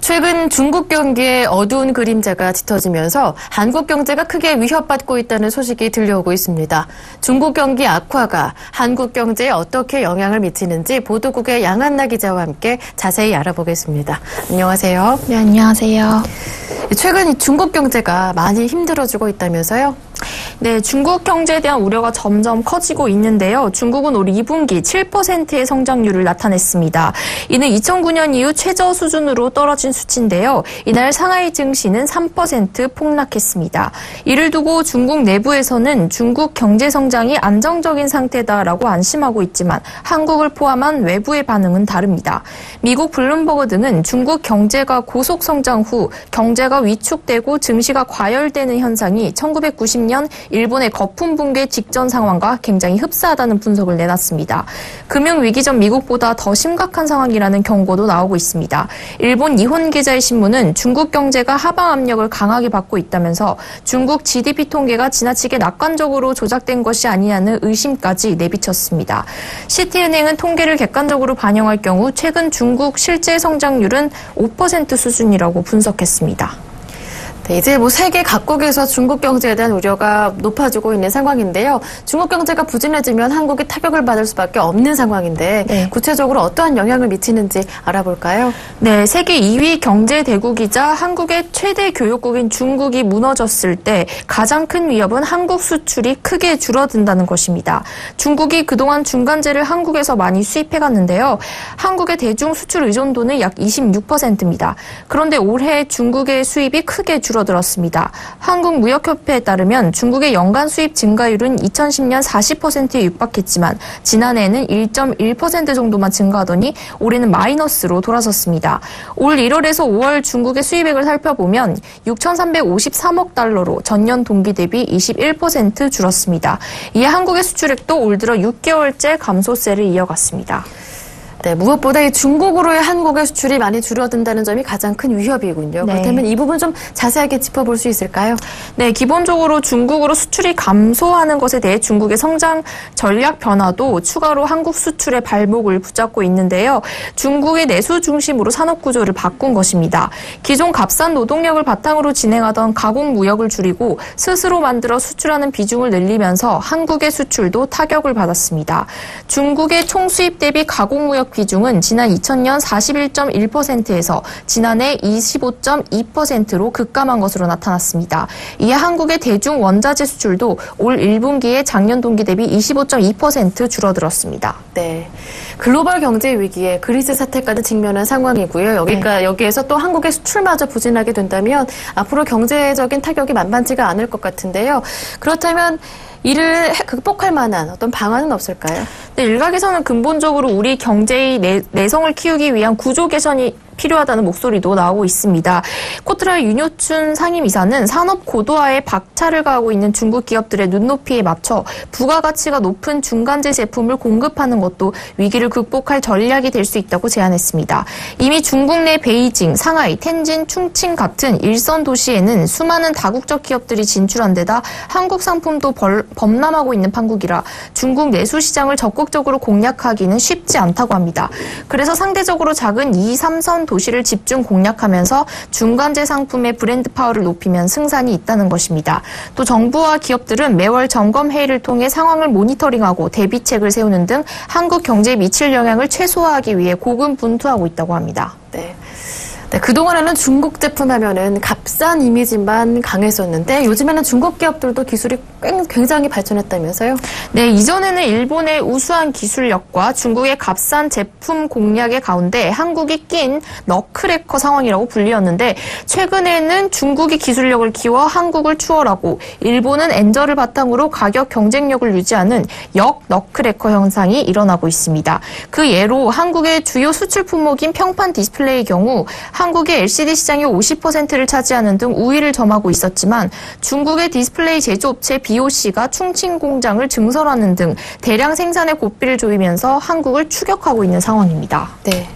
최근 중국 경기에 어두운 그림자가 짙어지면서 한국 경제가 크게 위협받고 있다는 소식이 들려오고 있습니다. 중국 경기 악화가 한국 경제에 어떻게 영향을 미치는지 보도국의 양한나 기자와 함께 자세히 알아보겠습니다. 안녕하세요. 네, 안녕하세요. 최근 중국 경제가 많이 힘들어지고 있다면서요? 네, 중국 경제에 대한 우려가 점점 커지고 있는데요. 중국은 올 2분기 7%의 성장률을 나타냈습니다. 이는 2009년 이후 최저 수준으로 떨어진 수치인데요. 이날 상하이 증시는 3% 폭락했습니다. 이를 두고 중국 내부에서는 중국 경제 성장이 안정적인 상태다라고 안심하고 있지만 한국을 포함한 외부의 반응은 다릅니다. 미국 블룸버그 등은 중국 경제가 고속 성장 후 경제가 위축되고 증시가 과열되는 현상이 1990년 일본의 거품 붕괴 직전 상황과 굉장히 흡사하다는 분석을 내놨습니다. 금융위기 전 미국보다 더 심각한 상황이라는 경고도 나오고 있습니다. 일본 니혼게자의 신문은 중국 경제가 하방 압력을 강하게 받고 있다면서 중국 GDP 통계가 지나치게 낙관적으로 조작된 것이 아니냐는 의심까지 내비쳤습니다. 시티은행은 통계를 객관적으로 반영할 경우 최근 중국 실제 성장률은 5% 수준이라고 분석했습니다. 네, 이제 세계 각국에서 중국 경제에 대한 우려가 높아지고 있는 상황인데요. 중국 경제가 부진해지면 한국이 타격을 받을 수밖에 없는 상황인데 네. 구체적으로 어떠한 영향을 미치는지 알아볼까요? 네, 세계 2위 경제 대국이자 한국의 최대 교역국인 중국이 무너졌을 때 가장 큰 위협은 한국 수출이 크게 줄어든다는 것입니다. 중국이 그동안 중간재를 한국에서 많이 수입해갔는데요. 한국의 대중 수출 의존도는 약 26%입니다. 그런데 올해 중국의 수입이 크게 줄어들었습니다. 한국무역협회에 따르면 중국의 연간 수입 증가율은 2010년 40%에 육박했지만 지난해에는 1.1% 정도만 증가하더니 올해는 마이너스로 돌아섰습니다. 올 1월에서 5월 중국의 수입액을 살펴보면 6,353억 달러로 전년 동기 대비 21% 줄었습니다. 이에 한국의 수출액도 올 들어 6개월째 감소세를 이어갔습니다. 네, 무엇보다 이 중국으로의 한국의 수출이 많이 줄어든다는 점이 가장 큰 위협이군요. 네. 그렇다면 이 부분 좀 자세하게 짚어볼 수 있을까요? 네, 기본적으로 중국으로 수출이 감소하는 것에 대해 중국의 성장 전략 변화도 추가로 한국 수출의 발목을 붙잡고 있는데요. 중국의 내수 중심으로 산업 구조를 바꾼 것입니다. 기존 값싼 노동력을 바탕으로 진행하던 가공 무역을 줄이고 스스로 만들어 수출하는 비중을 늘리면서 한국의 수출도 타격을 받았습니다. 중국의 총수입 대비 가공 무역 비중은 지난 2000년 41.1%에서 지난해 25.2%로 급감한 것으로 나타났습니다. 이에 한국의 대중 원자재 수출도 올 1분기에 작년 동기 대비 25.2% 줄어들었습니다. 네, 글로벌 경제 위기에 그리스 사태까지 직면한 상황이고요. 여기에서 또 한국의 수출마저 부진하게 된다면 앞으로 경제적인 타격이 만만치가 않을 것 같은데요. 그렇다면 이를 극복할 만한 어떤 방안은 없을까요? 네, 일각에서는 근본적으로 우리 경제의 내성을 키우기 위한 구조 개선이 필요하다는 목소리도 나오고 있습니다. 코트라 윤효춘 상임이사는 산업 고도화에 박차를 가하고 있는 중국 기업들의 눈높이에 맞춰 부가가치가 높은 중간재 제품을 공급하는 것도 위기를 극복할 전략이 될 수 있다고 제안했습니다. 이미 중국 내 베이징, 상하이, 텐진, 충칭 같은 일선 도시에는 수많은 다국적 기업들이 진출한 데다 한국 상품도 범람하고 있는 판국이라 중국 내수 시장을 적극적으로 공략하기는 쉽지 않다고 합니다. 그래서 상대적으로 작은 2, 3선 도시를 집중 공략하면서 중간재 상품의 브랜드 파워를 높이면 승산이 있다는 것입니다. 또 정부와 기업들은 매월 점검 회의를 통해 상황을 모니터링하고 대비책을 세우는 등 한국 경제에 미칠 영향을 최소화하기 위해 고군분투하고 있다고 합니다. 네. 네, 그동안에는 중국 제품 하면은 값싼 이미지만 강했었는데 요즘에는 중국 기업들도 기술이 굉장히 발전했다면서요? 네, 이전에는 일본의 우수한 기술력과 중국의 값싼 제품 공략의 가운데 한국이 낀 너클해커 상황이라고 불리었는데 최근에는 중국이 기술력을 키워 한국을 추월하고 일본은 엔저를 바탕으로 가격 경쟁력을 유지하는 너클해커 현상이 일어나고 있습니다. 그 예로 한국의 주요 수출 품목인 평판 디스플레이의 경우 한국의 LCD 시장의 50%를 차지하는 등 우위를 점하고 있었지만 중국의 디스플레이 제조업체 BOC가 충칭 공장을 증설하는 등 대량 생산에 고삐를 조이면서 한국을 추격하고 있는 상황입니다. 네.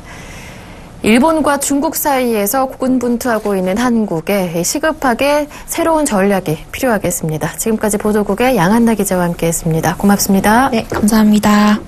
일본과 중국 사이에서 고군분투하고 있는 한국에 시급하게 새로운 전략이 필요하겠습니다. 지금까지 보도국의 양한나 기자와 함께했습니다. 고맙습니다. 네, 감사합니다.